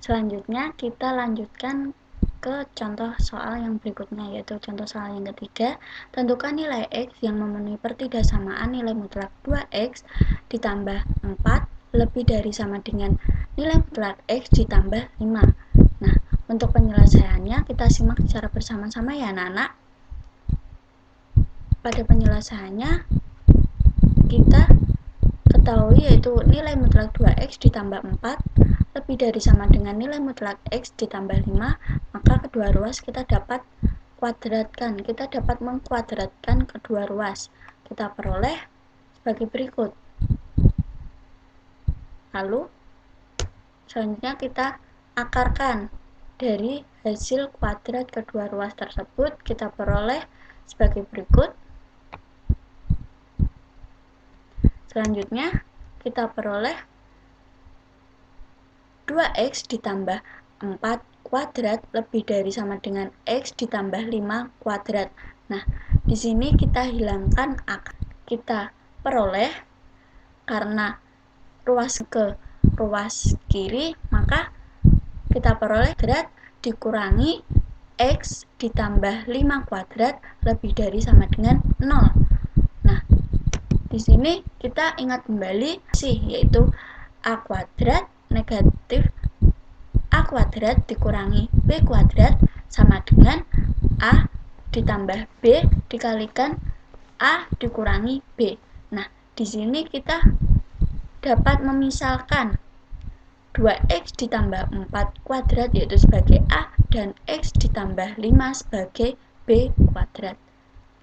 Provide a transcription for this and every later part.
Selanjutnya kita lanjutkan ke contoh soal yang berikutnya, yaitu contoh soal yang ketiga. Tentukan nilai X yang memenuhi pertidaksamaan nilai mutlak 2X ditambah 4 lebih dari sama dengan nilai mutlak X ditambah 5. Nah, untuk penyelesaiannya kita simak secara bersama-sama ya anak-anak. Pada penyelesaiannya kita ketahui yaitu nilai mutlak 2X ditambah 4 lebih dari sama dengan nilai mutlak X ditambah 5, maka kedua ruas kita dapat kuadratkan. Kita dapat mengkuadratkan kedua ruas. Kita peroleh sebagai berikut. Lalu selanjutnya kita akarkan dari hasil kuadrat kedua ruas tersebut, kita peroleh sebagai berikut. Selanjutnya kita peroleh 2X ditambah 4 kuadrat lebih dari sama dengan X ditambah 5 kuadrat. Nah, di sini kita hilangkan akar. Kita peroleh karena ruas ke ruas kiri, maka kita peroleh kuadrat dikurangi X ditambah 5 kuadrat lebih dari sama dengan 0. Nah, di sini kita ingat kembali yaitu A kuadrat negatif A kuadrat dikurangi B kuadrat sama dengan A ditambah B dikalikan A dikurangi B. Nah, di sini kita dapat memisalkan 2X ditambah 4 kuadrat yaitu sebagai A dan X ditambah 5 sebagai B kuadrat.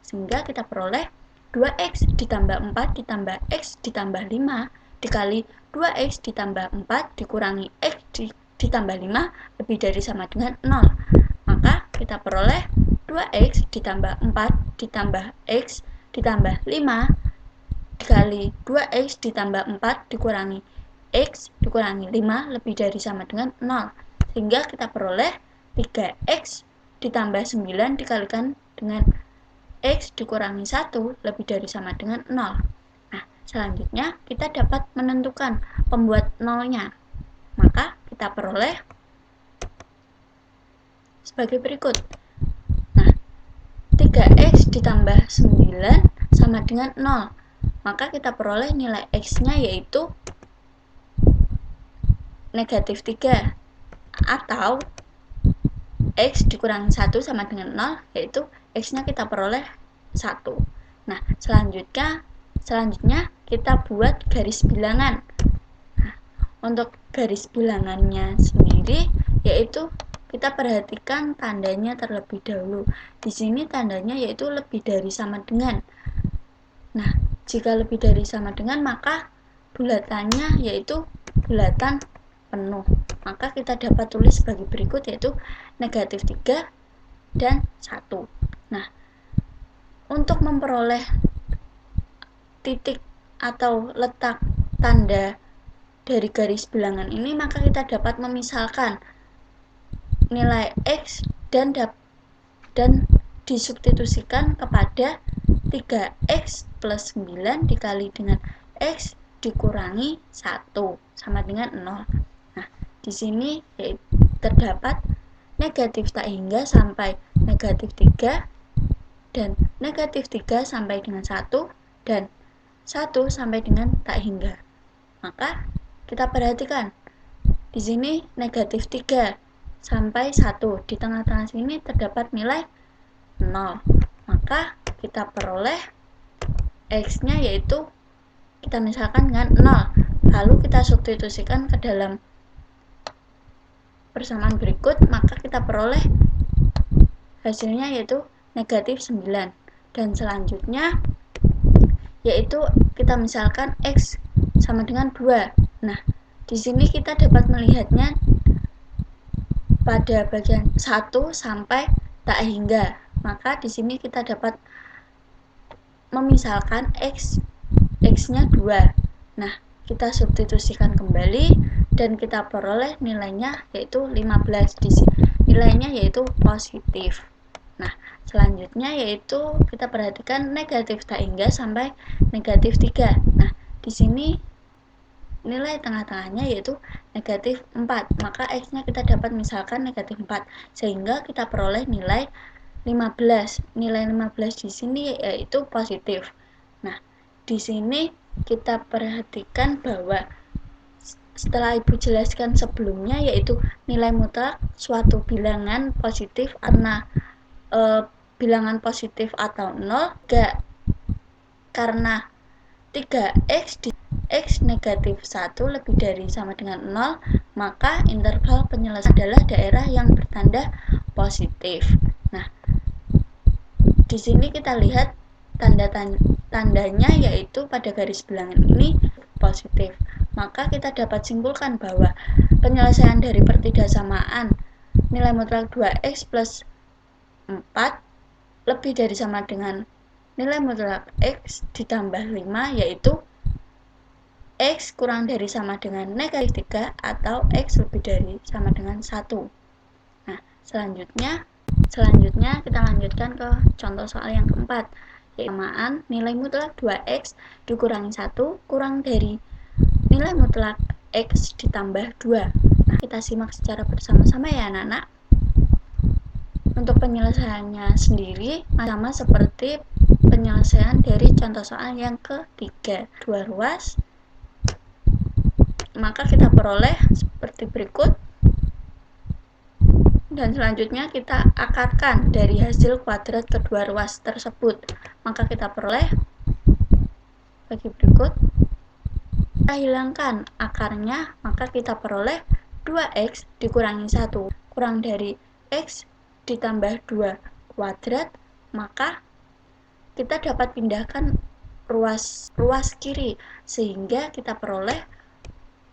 Sehingga kita peroleh 2X ditambah 4 ditambah X ditambah 5 dikali 2X ditambah 4 dikurangi X ditambah 5 lebih dari sama dengan 0. Maka kita peroleh 2X ditambah 4 ditambah X ditambah 5 dikali 2X ditambah 4 dikurangi X dikurangi 5 lebih dari sama dengan 0. Sehingga kita peroleh 3X ditambah 9 dikalikan dengan X dikurangi 1 lebih dari sama dengan 0. Nah, selanjutnya kita dapat menentukan pembuat nolnya. Maka kita peroleh sebagai berikut. Nah, 3X ditambah 9 sama dengan 0. Maka kita peroleh nilai X-nya yaitu negatif 3. Atau X dikurangi 1 sama dengan 0, yaitu X-nya kita peroleh 1. Nah, selanjutnya kita buat garis bilangan. Nah, untuk garis bilangannya sendiri, yaitu kita perhatikan tandanya terlebih dahulu. Di sini tandanya yaitu lebih dari sama dengan. Nah, jika lebih dari sama dengan, maka bulatannya yaitu bulatan penuh. Maka kita dapat tulis sebagai berikut, yaitu negatif 3 dan 1. Nah, untuk memperoleh titik atau letak tanda dari garis bilangan ini, maka kita dapat memisalkan nilai X dan disubstitusikan kepada 3X plus 9 dikali dengan X dikurangi 1 sama dengan 0. Nah, di sini terdapat negatif tak hingga sampai negatif 3 dan negatif 3 sampai dengan 1 dan 1 sampai dengan tak hingga. Maka kita perhatikan di sini negatif 3 sampai 1, di tengah-tengah sini terdapat nilai 0. Maka kita peroleh X-nya yaitu kita misalkan dengan 0. Lalu kita substitusikan ke dalam persamaan berikut, maka kita peroleh hasilnya yaitu negatif 9. Dan selanjutnya yaitu kita misalkan X sama dengan 2. Nah, di sini kita dapat melihatnya pada bagian 1 sampai tak hingga. Maka di sini kita dapat memisalkan X-nya 2. Nah, kita substitusikan kembali dan kita peroleh nilainya yaitu 15. Di sini nilainya yaitu positif. Nah, selanjutnya yaitu kita perhatikan negatif tak hingga sampai negatif 3. Nah, di sini nilai tengah-tengahnya yaitu negatif 4, maka X-nya kita dapat misalkan negatif 4, sehingga kita peroleh nilai 15. Nilai 15 di sini yaitu positif. Nah, di sini kita perhatikan bahwa setelah Ibu jelaskan sebelumnya, yaitu nilai mutlak suatu bilangan positif karena bilangan positif atau 0, karena 3x di X negatif 1 lebih dari sama dengan 0, maka interval penyelesaian adalah daerah yang bertanda positif. Nah, di sini kita lihat tandanya yaitu pada garis bilangan ini positif. Maka kita dapat simpulkan bahwa penyelesaian dari pertidasamaan nilai mutlak 2x plus 4 lebih dari sama dengan nilai mutlak x ditambah 5, yaitu x kurang dari sama dengan negatif 3 atau x lebih dari sama dengan 1. Nah, selanjutnya kita lanjutkan ke contoh soal yang keempat, yaitu samaan nilai mutlak 2x dikurangi 1 kurang dari nilai mutlak x ditambah 2. Nah, kita simak secara bersama-sama ya anak-anak. Untuk penyelesaiannya sendiri sama seperti penyelesaian dari contoh soal yang ketiga, 2 ruas. Maka kita peroleh seperti berikut. Dan selanjutnya kita akarkan dari hasil kuadrat kedua ruas tersebut. Maka kita peroleh bagi berikut. Kita hilangkan akarnya, maka kita peroleh 2x dikurangi 1 kurang dari x ditambah 2 kuadrat, maka kita dapat pindahkan ruas kiri, sehingga kita peroleh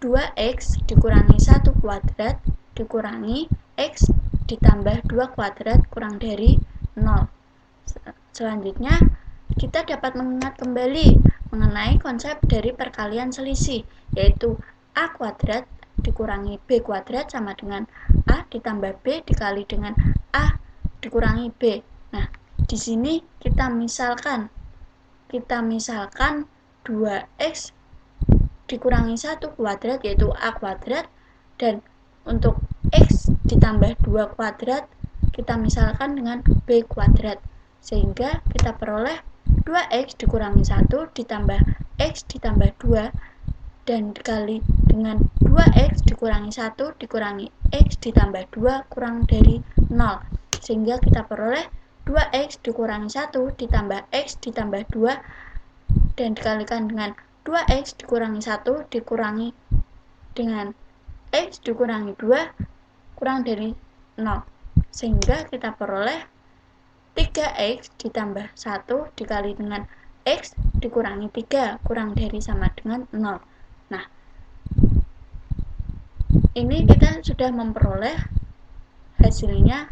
2x dikurangi 1 kuadrat dikurangi x ditambah 2 kuadrat kurang dari 0. Selanjutnya, kita dapat mengingat kembali mengenai konsep dari perkalian selisih, yaitu a kuadrat dikurangi b kuadrat sama dengan a ditambah b dikali dengan a dikurangi b. Nah, di sini kita misalkan 2x dikurangi 1 kuadrat yaitu a kuadrat, dan untuk x ditambah 2 kuadrat kita misalkan dengan b kuadrat, sehingga kita peroleh 2x dikurangi 1 ditambah x ditambh 2 dan dikali dengan 2x dikurangi 1 dikurangi x ditambah 2 kurang dari 0, sehingga kita peroleh 2x dikurangi 1 ditambah x ditambah 2 dan dikalikan dengan 2x dikurangi 1 dikurangi dengan x dikurangi 2 kurang dari 0, sehingga kita peroleh 3x ditambah 1 dikali dengan x dikurangi 3 kurang dari sama dengan 0. Nah, ini kita sudah memperoleh hasilnya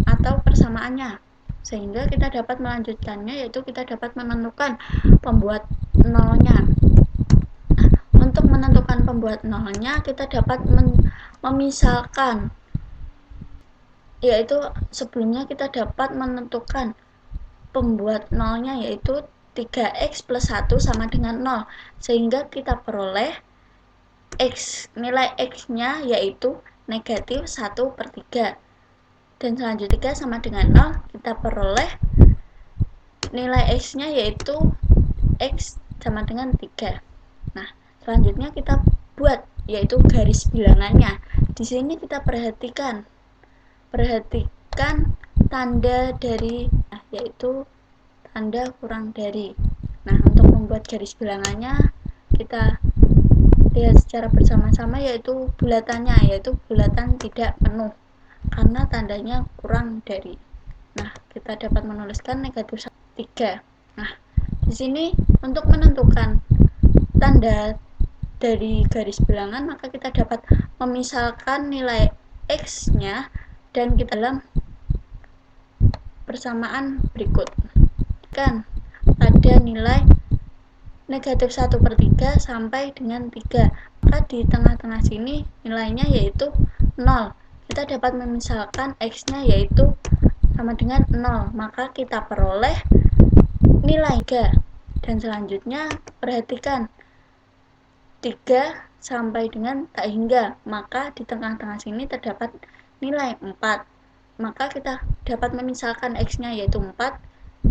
atau persamaannya, sehingga kita dapat melanjutkannya, yaitu kita dapat menentukan pembuat nolnya. Nah, untuk menentukan pembuat nolnya kita dapat memisalkan, yaitu sebelumnya kita dapat menentukan pembuat nolnya yaitu 3x plus 1 sama dengan 0, sehingga kita peroleh nilai x-nya yaitu negatif 1/3, dan selanjutnya sama dengan 0, kita peroleh nilai x-nya yaitu x sama dengan 3. Nah, selanjutnya kita buat yaitu garis bilangannya. Di sini kita perhatikan tanda dari yaitu tanda kurang dari. Nah, untuk membuat garis bilangannya kita lihat secara bersama-sama, yaitu bulatannya yaitu bulatan tidak penuh karena tandanya kurang dari. Nah, kita dapat menuliskan negatif 3. Nah, di sini untuk menentukan tanda dari garis bilangan, maka kita dapat memisalkan nilai x-nya dan kita dalam persamaan berikut. Kan pada nilai negatif 1/3 sampai dengan 3, maka di tengah-tengah sini nilainya yaitu 0. Kita dapat memisalkan x-nya yaitu sama dengan 0, maka kita peroleh nilai 3. Dan selanjutnya perhatikan 3 sampai dengan tak hingga, maka di tengah-tengah sini terdapat nilai 4. Maka kita dapat memisahkan X-nya yaitu 4,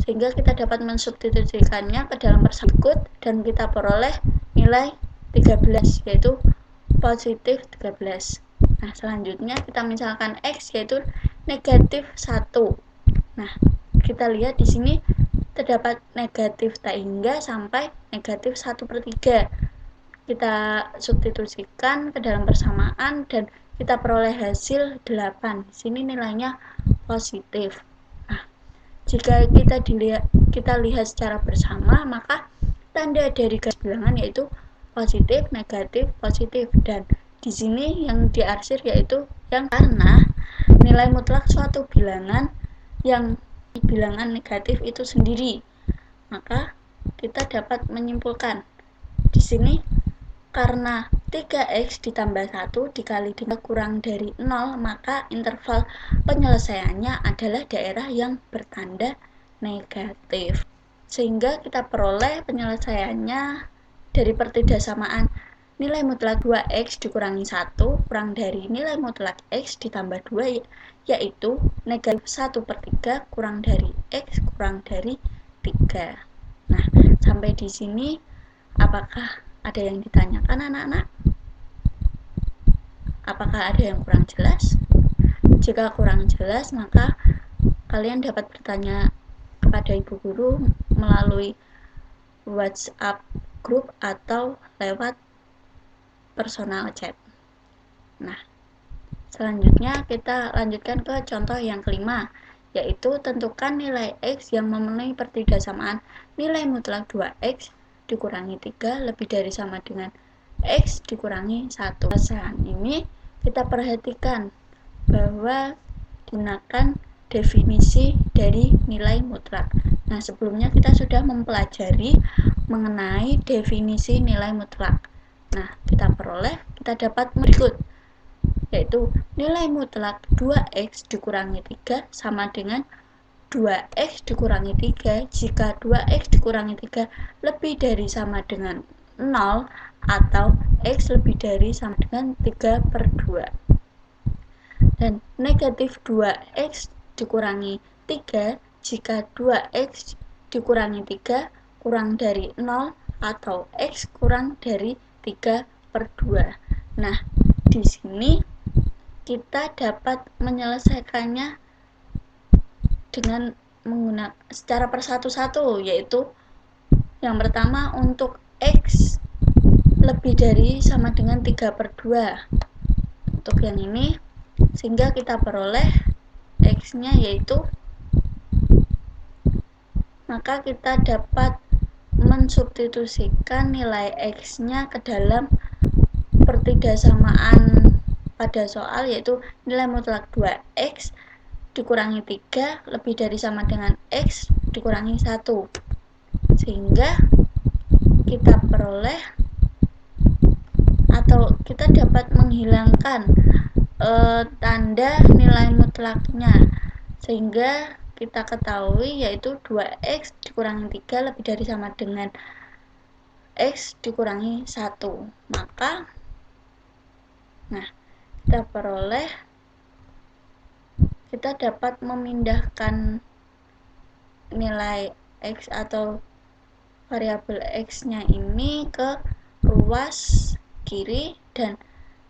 sehingga kita dapat mensubstitusikannya ke dalam persamaan berikut dan kita peroleh nilai 13 yaitu positif 13. Nah, selanjutnya kita misalkan X yaitu negatif 1. Nah, kita lihat di sini terdapat negatif tak hingga sampai negatif 1/3. Kita substitusikan ke dalam persamaan dan kita peroleh hasil 8. Di sini nilainya positif. Nah, jika kita lihat secara bersama, maka tanda dari garis bilangan yaitu positif, negatif, positif, dan di sini yang diarsir yaitu yang karena nilai mutlak suatu bilangan yang bilangan negatif itu sendiri. Maka kita dapat menyimpulkan di sini karena 3x ditambah 1 dikali dengan kurang dari 0, maka interval penyelesaiannya adalah daerah yang bertanda negatif. Sehingga kita peroleh penyelesaiannya dari pertidasamaan nilai mutlak 2x dikurangi 1 kurang dari nilai mutlak x ditambah 2, yaitu negatif 1/3 kurang dari x kurang dari 3. Nah, sampai di sini apakah ada yang ditanyakan anak-anak? Apakah ada yang kurang jelas? Jika kurang jelas, maka kalian dapat bertanya kepada ibu guru melalui WhatsApp grup atau lewat personal chat. Nah, selanjutnya kita lanjutkan ke contoh yang kelima, yaitu tentukan nilai x yang memenuhi pertidasamaan nilai mutlak 2x dikurangi 3 lebih dari sama dengan x dikurangi 1. Saat ini kita perhatikan bahwa gunakan definisi dari nilai mutlak. Nah, sebelumnya kita sudah mempelajari mengenai definisi nilai mutlak. Nah, kita dapat berikut, yaitu nilai mutlak 2x dikurangi 3 sama dengan 2x dikurangi 3 jika 2x dikurangi 3 lebih dari sama dengan 0 atau x lebih dari sama dengan 3/2. Dan negatif 2x dikurangi 3 jika 2x dikurangi 3 kurang dari 0 atau x kurang dari 3/2. Nah, di sini kita dapat menyelesaikannya dengan menggunakan secara persatu-satu, yaitu yang pertama untuk x lebih dari sama dengan 3/2 untuk yang ini, sehingga kita peroleh x nya yaitu, maka kita dapat mensubstitusikan nilai x nya ke dalam pertidasamaan pada soal, yaitu nilai mutlak 2x dikurangi 3 lebih dari sama dengan x dikurangi 1, sehingga kita peroleh atau kita dapat menghilangkan tanda nilai mutlaknya, sehingga kita ketahui yaitu 2x dikurangi 3 lebih dari sama dengan x dikurangi 1. Maka kita peroleh, kita dapat memindahkan nilai x atau variabel x nya ini ke ruas kiri dan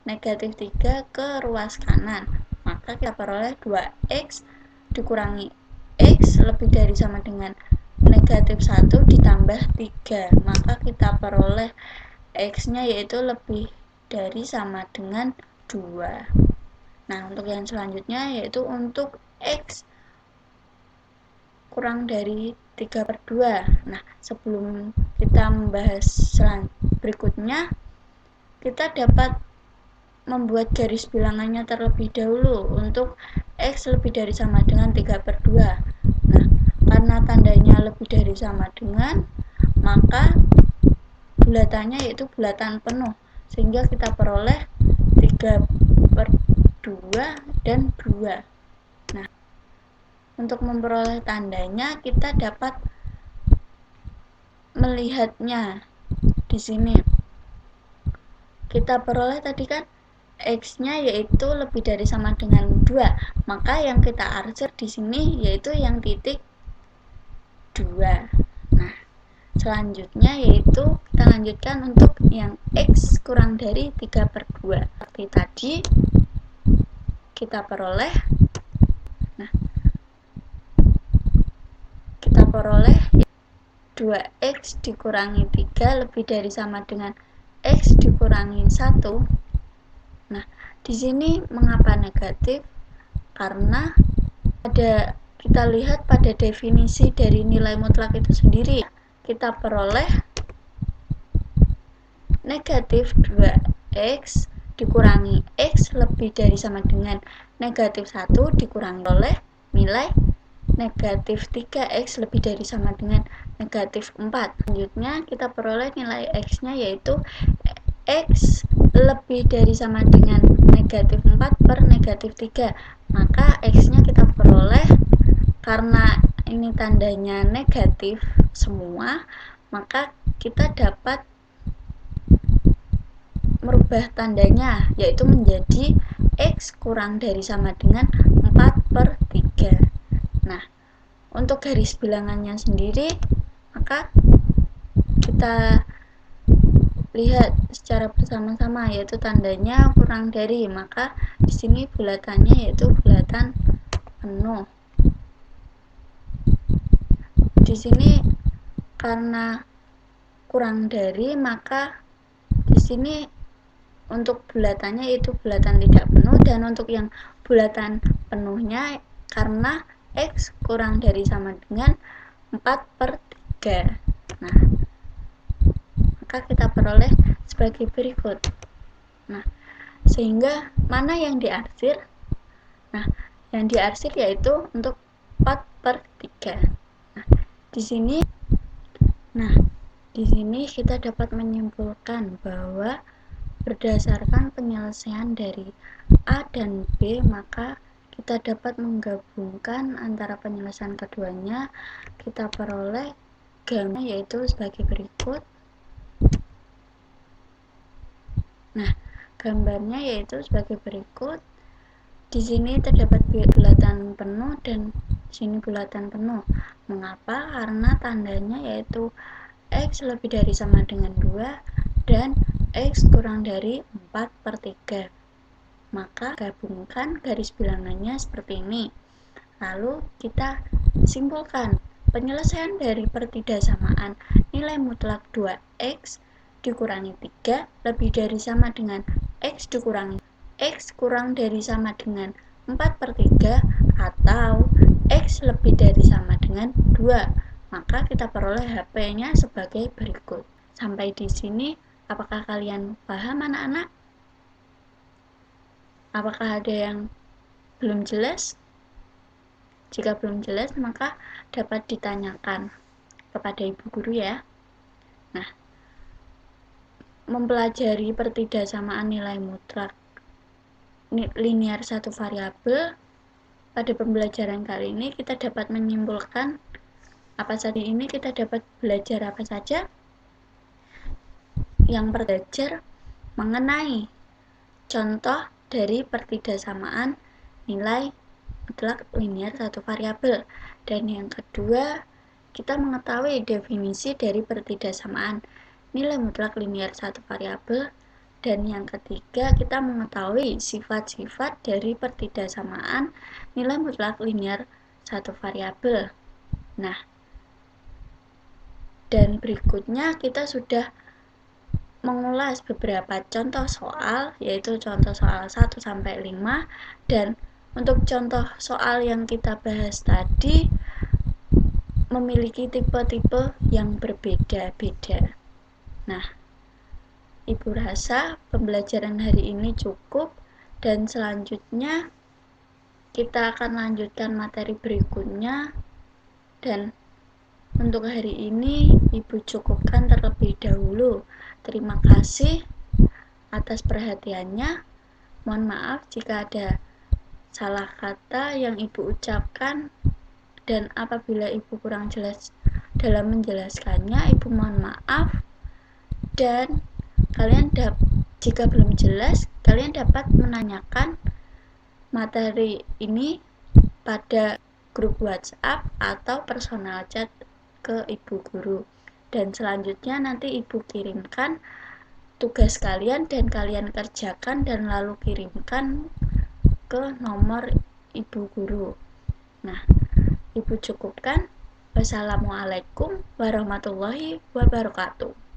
negatif 3 ke ruas kanan. Maka kita peroleh 2x dikurangi x lebih dari sama dengan negatif 1 ditambah 3. Maka kita peroleh x nya yaitu lebih dari sama dengan 2. Nah, untuk yang selanjutnya yaitu untuk x kurang dari 3/2. Nah, sebelum kita membahas berikutnya, kita dapat membuat garis bilangannya terlebih dahulu untuk x lebih dari sama dengan 3/2. Nah, karena tandanya lebih dari sama dengan, maka bulatannya yaitu bulatan penuh, sehingga kita peroleh 3/2 dan 2. Nah, untuk memperoleh tandanya kita dapat melihatnya di sini. kita peroleh tadi kan X-nya yaitu lebih dari sama dengan 2. Maka yang kita arsir di sini yaitu yang titik 2. Nah, selanjutnya yaitu kita lanjutkan untuk yang X kurang dari 3/2. Seperti tadi kita peroleh, nah, kita peroleh 2X dikurangi 3 lebih dari sama dengan X dikurangi 1. Nah, di sini mengapa negatif? Karena kita lihat pada definisi dari nilai mutlak itu sendiri. Kita peroleh negatif 2X dikurangi X lebih dari sama dengan negatif 1 dikurangi oleh nilai negatif 3X lebih dari sama dengan negatif 4. Selanjutnya kita peroleh nilai X-nya yaitu X lebih dari sama dengan negatif 4 per negatif 3. Maka X-nya kita peroleh, karena ini tandanya negatif semua, maka kita dapat merubah tandanya, yaitu menjadi X kurang dari sama dengan 4/3. Nah, untuk garis bilangannya sendiri, maka kita lihat secara bersama-sama, yaitu tandanya kurang dari, maka di sini bulatannya yaitu bulatan penuh. Di sini karena kurang dari, maka di sini untuk bulatannya yaitu bulatan tidak penuh, dan untuk yang bulatan penuhnya karena X kurang dari sama dengan 4/3. Nah, maka kita peroleh sebagai berikut. Nah, sehingga mana yang diarsir? Nah, yang diarsir yaitu untuk 4/3. Nah, di sini kita dapat menyimpulkan bahwa berdasarkan penyelesaian dari A dan B, maka kita dapat menggabungkan antara penyelesaian keduanya. Kita peroleh gambarnya yaitu sebagai berikut. Nah, gambarnya yaitu sebagai berikut. Di sini terdapat bulatan penuh dan di sini bulatan penuh. Mengapa? Karena tandanya yaitu X lebih dari sama dengan 2 dan X kurang dari 4/3. Maka gabungkan garis bilangannya seperti ini. Lalu kita simpulkan penyelesaian dari pertidaksamaan nilai mutlak 2X dikurangi 3 lebih dari sama dengan X dikurangi X kurang dari sama dengan 4/3 atau X lebih dari sama dengan 2. Maka kita peroleh HP-nya sebagai berikut. Sampai di sini, apakah kalian paham anak-anak? Apakah ada yang belum jelas? Jika belum jelas, maka dapat ditanyakan kepada ibu guru ya. Nah, mempelajari pertidaksamaan nilai mutlak linear satu variabel, pada pembelajaran kali ini kita dapat menyimpulkan apa saja. Ini kita dapat belajar apa saja? Yang belajar mengenai contoh dari pertidaksamaan nilai mutlak linear satu variabel, dan yang kedua kita mengetahui definisi dari pertidaksamaan nilai mutlak linear satu variabel, dan yang ketiga kita mengetahui sifat-sifat dari pertidaksamaan nilai mutlak linear satu variabel. Nah, dan berikutnya kita sudah mengulas beberapa contoh soal, yaitu contoh soal 1 sampai 5, dan untuk contoh soal yang kita bahas tadi memiliki tipe-tipe yang berbeda-beda. Nah, Ibu rasa pembelajaran hari ini cukup, dan selanjutnya kita akan lanjutkan materi berikutnya. Dan untuk hari ini Ibu cukupkan terlebih dahulu. Terima kasih atas perhatiannya. Mohon maaf jika ada salah kata yang Ibu ucapkan, dan apabila Ibu kurang jelas dalam menjelaskannya, Ibu mohon maaf. Dan kalian Jika belum jelas, kalian dapat menanyakan materi ini pada grup WhatsApp atau personal chat ke ibu guru. Dan selanjutnya nanti ibu kirimkan tugas kalian dan kalian kerjakan dan lalu kirimkan ke nomor ibu guru. Nah, ibu cukupkan. Wassalamualaikum warahmatullahi wabarakatuh.